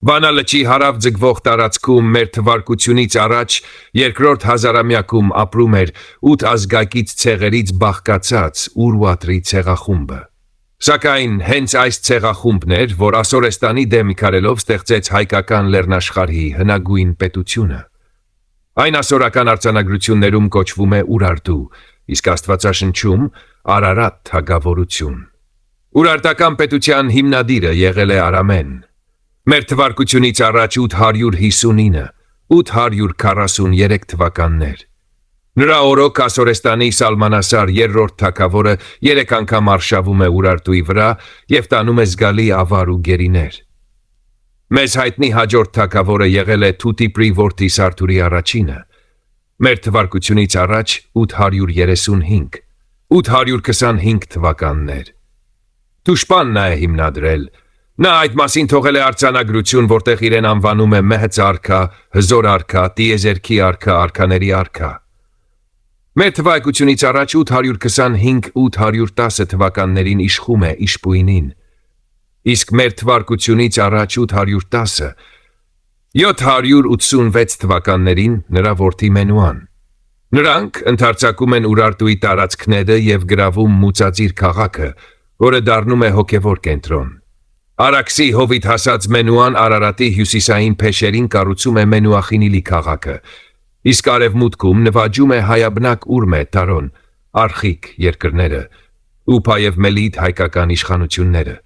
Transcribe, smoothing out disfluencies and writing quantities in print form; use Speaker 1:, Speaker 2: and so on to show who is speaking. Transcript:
Speaker 1: Վանալճի հարավ ձգվող տարածքում մեր թվարկությունից առաջ երկրորդ հազարամյակում ապրում էր 8 ազգակից ցեղերից բաղկացած Ուրուատրի ցեղախումբը։ Սակայն հենց այս ցեղախումբն էր, որ Ասորեստանի դեմ քարելով ստեղծեց հայկական լեռնաշխարհի հնագույն պետությունը։ Այն ասորական արձանագրություններում կոչվում է Ուրարտու, իսկ աստվածաշնչում Արարատ թագավորություն։ Ուրարտական պետության հիմնադիրը եղել է Արամեն։ Մեր թվարկությունից առաջ 849-843 թվականներ։ Նրա օրոք Ասորեստանի Սալմանասար երրորդ թագավորը 3 անգամ արշավում է Ուրարտուի վրա և տանում է զգալի ավար ու գերիներ։ Մեզ հայտնի հաջորդ թագավորը եղել է Թութիպրի որդի Սարթուրի առաջինը։ Մեր թվարկությունից առաջ 825 թվականներ։ Թուշպանն է հիմնադրել։ Նա այդ մասին թողել է արձանագրություն, որտեղ իրեն անվանում է Մեհծ արքա, Հզոր արքա, Տիեզերքի արքա, արքաների արքա։ Մեր թվարկությունից առաջ 825-810 թվականներին իշխում է Իշպույնին, իսկ մեր թվարկությունից առաջ 810-ը, 786 թվականներին նրա որդի Մենուան։ Նրանք ընդարձակում են Ուրարտուի տարածքները և գրավում Մուծածիր քաղաքը, որը դառնում է հոգևոր կենտրոն։ Արաքսի հովիտ հասած Մենուան Արարատի հյուսիսային փեշերին կառուցում է Մենուախինիլի քաղաքը, իսկ արևմուտքում նվաճում է հայաբնակ Ուրմե, Տարոն, Արխիկ երկրները, Ուփա և Մելիդ հայկական իշխանությունները։